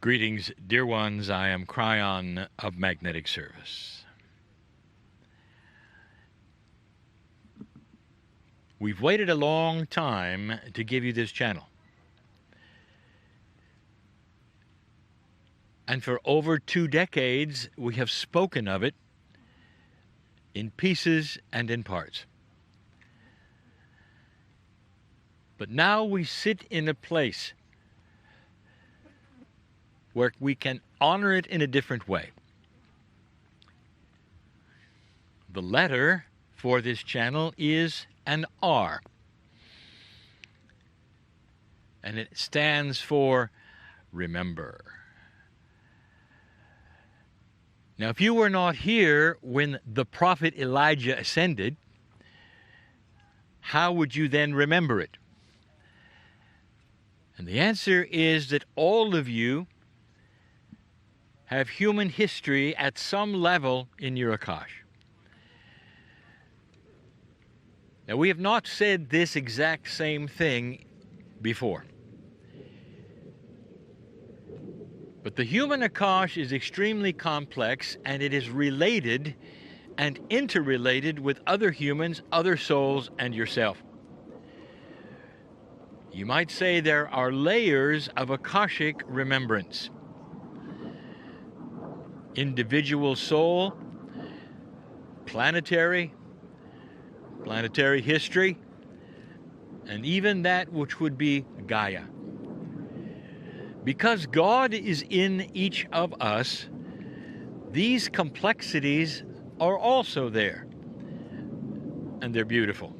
Greetings, dear ones. I am Kryon of Magnetic Service. We've waited a long time to give you this channel. And for over 2 decades, we have spoken of it in pieces and in parts. But now we sit in a place where we can honor it in a different way. The letter for this channel is an R, and it stands for remember. Now, if you were not here when the prophet Elijah ascended, how would you then remember it? And the answer is that all of you have human history at some level in your Akash. Now, we have not said this exact same thing before. But the human Akash is extremely complex, and it is related and interrelated with other humans, other souls, and yourself. You might say there are layers of Akashic remembrance. Individual soul, planetary history, and even that which would be Gaia. Because God is in each of us, these complexities are also there, and they're beautiful.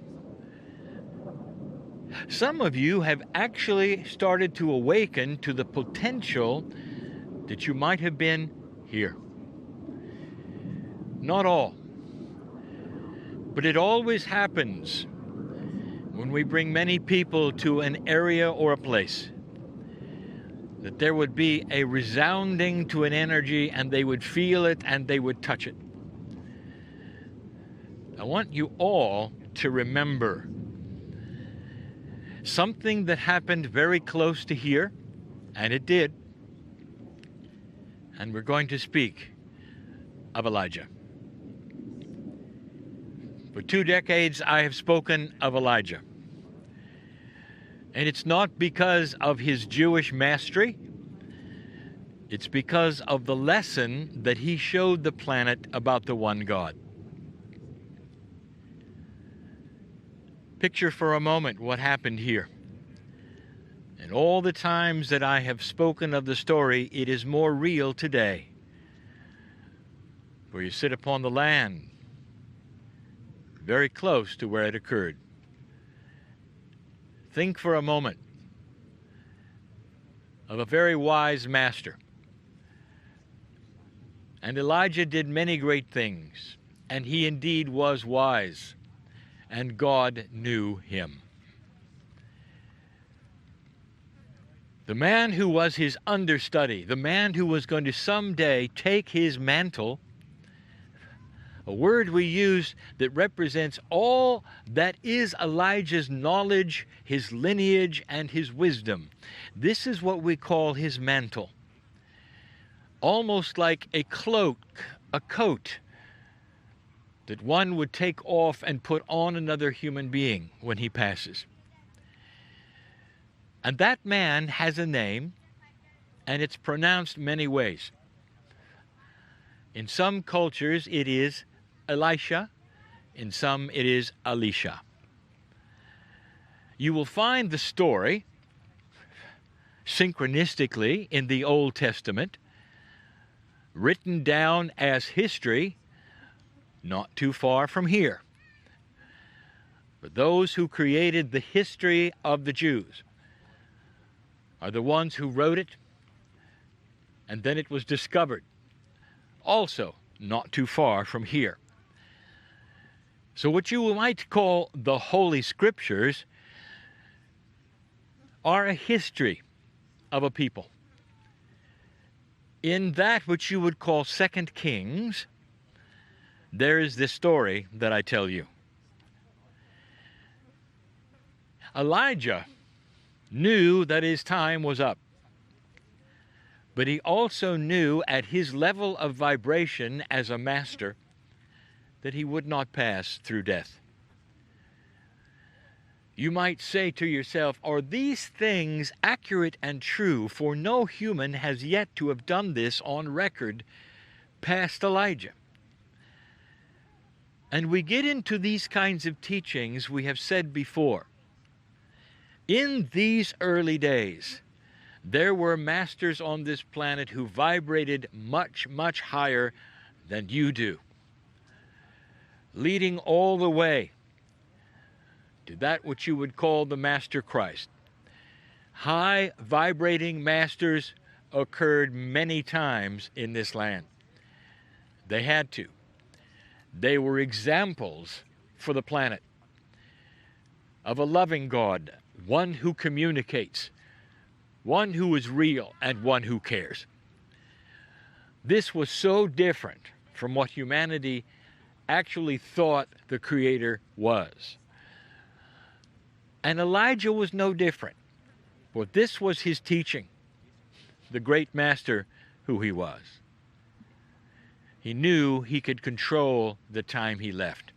Some of you have actually started to awaken to the potential that you might have been here. Not all. But it always happens when we bring many people to an area or a place, that there would be a resounding to an energy, and they would feel it and they would touch it. I want you all to remember something that happened very close to here, and it did. And we're going to speak of Elijah. For 2 decades, I have spoken of Elijah. And it's not because of his Jewish mastery. It's because of the lesson that he showed the planet about the one God. Picture for a moment what happened here. And all the times that I have spoken of the story, it is more real today. For you sit upon the land, very close to where it occurred. Think for a moment of a very wise master. And Elijah did many great things, and he indeed was wise, and God knew him. The man who was his understudy, the man who was going to someday take his mantle, a word we use that represents all that is Elijah's knowledge, his lineage, and his wisdom. This is what we call his mantle. Almost like a cloak, a coat that one would take off and put on another human being when he passes. And that man has a name, and it's pronounced many ways. In some cultures it is Elisha, in some it is Elisha. You will find the story synchronistically in the Old Testament, written down as history not too far from here. But those who created the history of the Jews are the ones who wrote it, and then it was discovered also not too far from here. So what you might call the Holy Scriptures are a history of a people. In that which you would call 2 Kings, there is this story that I tell you. Elijah knew that his time was up. But he also knew at his level of vibration as a master that he would not pass through death. You might say to yourself, are these things accurate and true? For no human has yet to have done this on record past Elijah. And we get into these kinds of teachings, we have said before. In these early days, there were masters on this planet who vibrated much, much higher than you do, leading all the way to that which you would call the Master Christ. High vibrating masters occurred many times in this land. They had to. They were examples for the planet of a loving God, one who communicates, one who is real, and one who cares. This was so different from what humanity actually thought the Creator was. And Elijah was no different, for this was his teaching, the great master who he was. He knew he could control the time he left.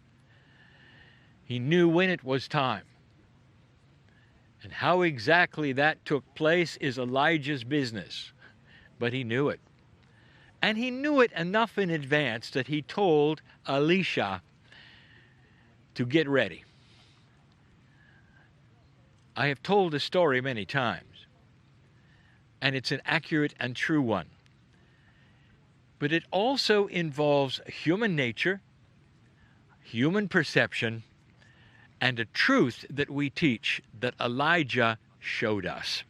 He knew when it was time. And how exactly that took place is Elijah's business, but he knew it. And he knew it enough in advance that he told Elisha to get ready. I have told the story many times, and it's an accurate and true one. But it also involves human nature, human perception, and a truth that we teach that Elijah showed us.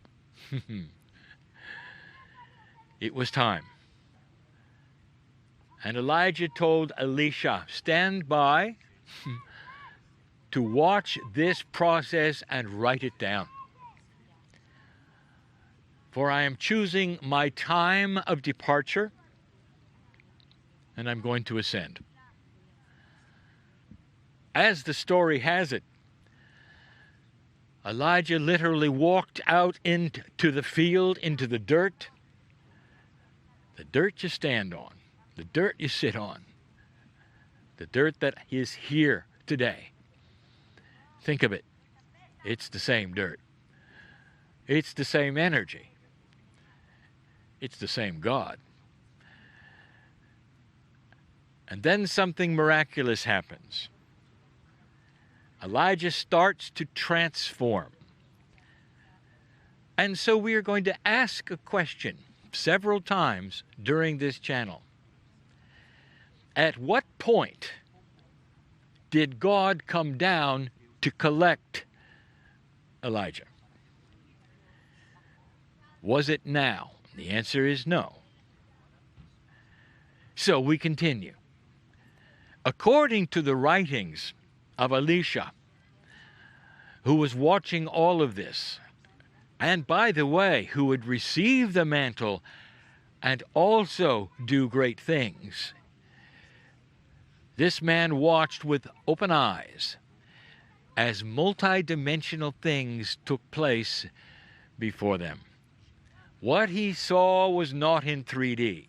It was time. And Elijah told Elisha, stand by to watch this process and write it down. For I am choosing my time of departure, and I'm going to ascend. As the story has it, Elijah literally walked out into the field, into the dirt you stand on, the dirt you sit on, the dirt that is here today. Think of it. It's the same dirt. It's the same energy. It's the same God. And then something miraculous happens. Elijah starts to transform. And so we are going to ask a question several times during this channel. At what point did God come down to collect Elijah? Was it now? The answer is no. So we continue. According to the writings of Elisha, who was watching all of this, and by the way, who would receive the mantle and also do great things, this man watched with open eyes as multidimensional things took place before them. What he saw was not in 3D.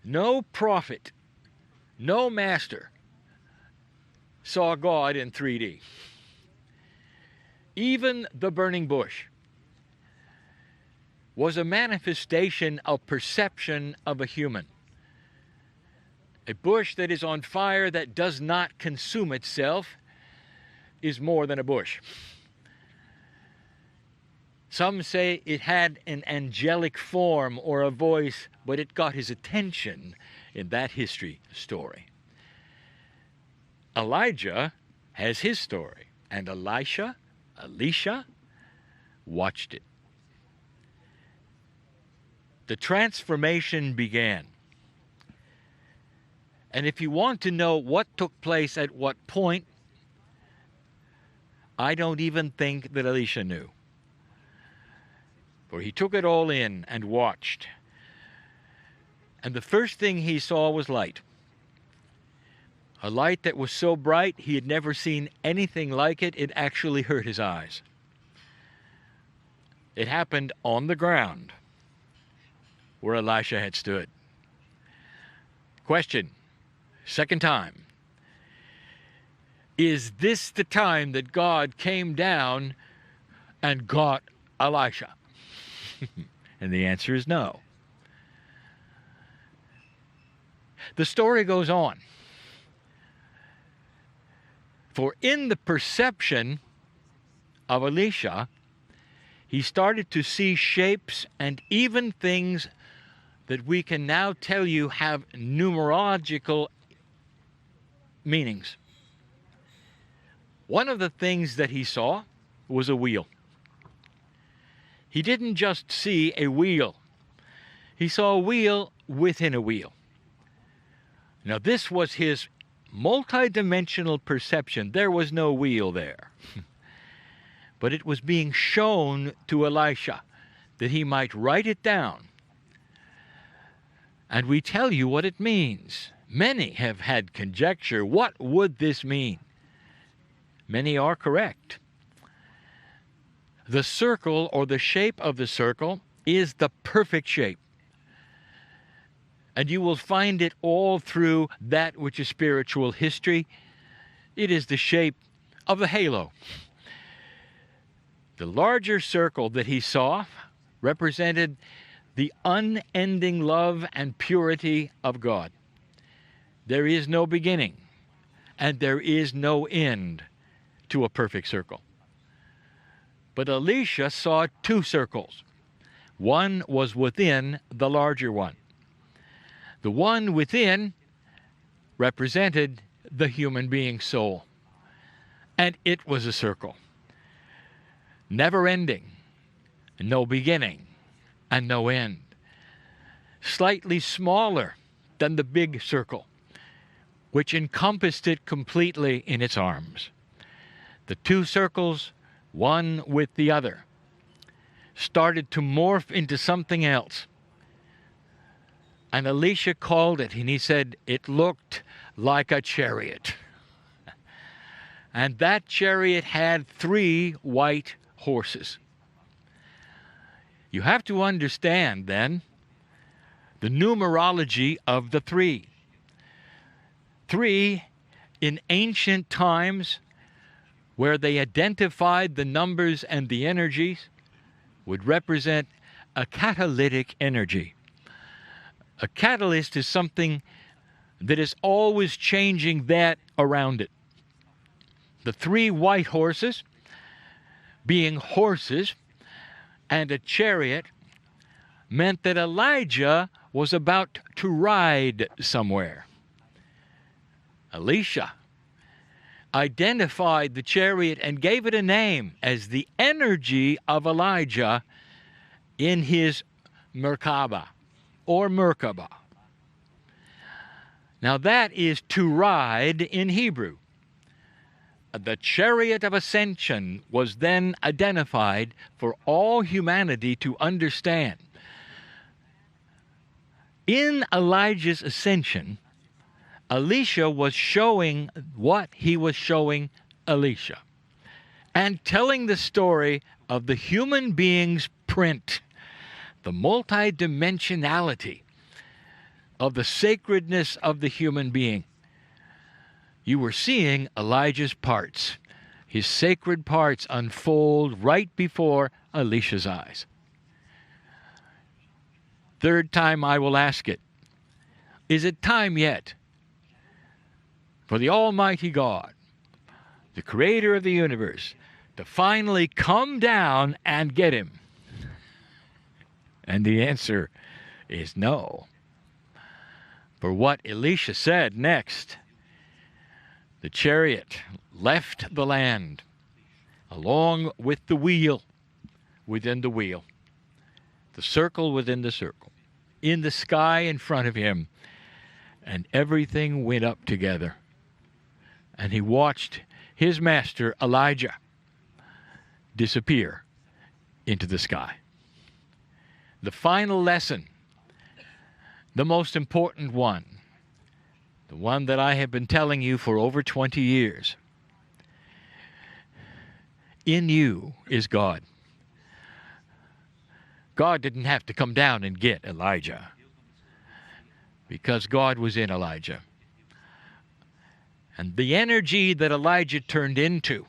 No prophet, no master saw God in 3D. Even the burning bush was a manifestation of perception of a human. A bush that is on fire that does not consume itself is more than a bush. Some say it had an angelic form or a voice, but it got his attention in that history story. Elijah has his story, and Elisha watched it. The transformation began. And if you want to know what took place at what point, I don't even think that Elisha knew. For he took it all in and watched. And the first thing he saw was light. A light that was so bright he had never seen anything like it. It actually hurt his eyes. It happened on the ground. where Elisha had stood. Question, second time. Is this the time that God came down and got Elisha? And the answer is no. The story goes on. For in the perception of Elisha, he started to see shapes and even things that we can now tell you have numerological meanings. One of the things that he saw was a wheel. He didn't just see a wheel. He saw a wheel within a wheel. Now, this was his multidimensional perception. There was no wheel there. But it was being shown to Elisha that he might write it down. And we tell you what it means. Many have had conjecture. What would this mean? Many are correct. The circle, or the shape of the circle, is the perfect shape. And you will find it all through that which is spiritual history. It is the shape of the halo. The larger circle that he saw represented the unending love and purity of God. There is no beginning, and there is no end to a perfect circle. But Elisha saw two circles. One was within the larger one. The one within represented the human being's soul. And it was a circle. Never ending, no beginning, and no end. Slightly smaller than the big circle, which encompassed it completely in its arms. The two circles, one with the other, started to morph into something else. And Elisha called it, and he said it looked like a chariot. And that chariot had 3 white horses. You have to understand, then, the numerology of the 3. 3, in ancient times, where they identified the numbers and the energies, would represent a catalytic energy. A catalyst is something that is always changing that around it. The 3 white horses, being horses and a chariot, meant that Elijah was about to ride somewhere. Elisha identified the chariot and gave it a name as the energy of Elijah in his Merkabah, or Merkabah. Now that is to ride in Hebrew. The chariot of ascension was then identified for all humanity to understand. In Elijah's ascension, Elisha was showing what he was showing Elisha, and telling the story of the human being's print, the multidimensionality of the sacredness of the human being. You were seeing Elijah's parts, his sacred parts, unfold right before Elisha's eyes. Third time I will ask it, is it time yet for the Almighty God, the creator of the universe, to finally come down and get him? And the answer is no. For what Elisha said next, the chariot left the land along with the wheel within the wheel, the circle within the circle, in the sky in front of him, and everything went up together. And he watched his master, Elijah, disappear into the sky. The final lesson, the most important one, the one that I have been telling you for over 20 years. In you is God. God didn't have to come down and get Elijah, because God was in Elijah. And the energy that Elijah turned into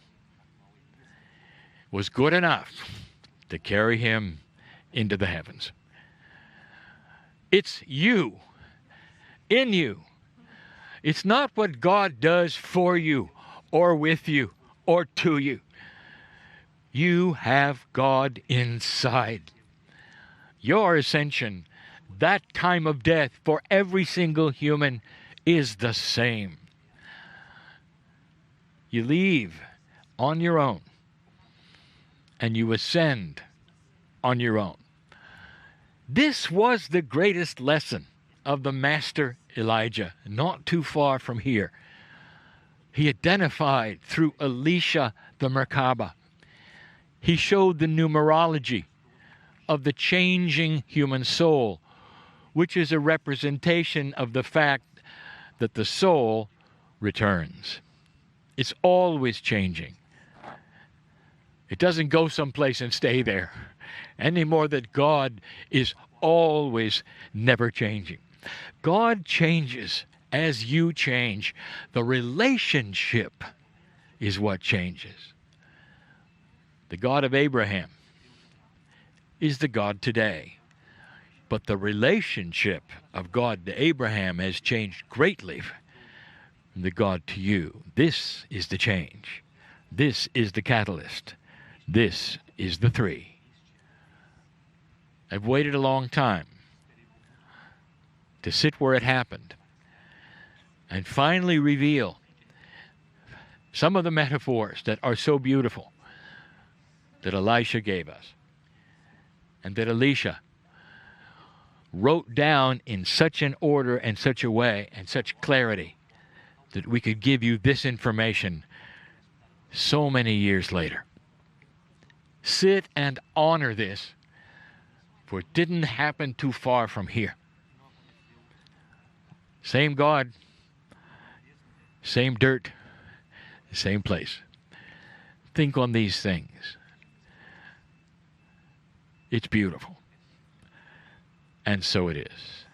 was good enough to carry him into the heavens. It's you, in you. It's not what God does for you or with you or to you. You have God inside. Your ascension, that time of death for every single human, is the same. You leave on your own, and you ascend on your own. This was the greatest lesson of the master Elijah, not too far from here. He identified through Elisha the Merkabah. He showed the numerology of the changing human soul, which is a representation of the fact that the soul returns. It's always changing. It doesn't go someplace and stay there, any more that God is always never changing. God changes as you change. The relationship is what changes. The God of Abraham is the God today, but the relationship of God to Abraham has changed greatly from the God to you. This is the change. This is the catalyst. This is the three. I've waited a long time to sit where it happened and finally reveal some of the metaphors that are so beautiful that Elisha gave us and that Elisha wrote down in such an order and such a way and such clarity that we could give you this information so many years later. Sit and honor this, for it didn't happen too far from here. Same God, same dirt, same place. Think on these things. It's beautiful. And so it is.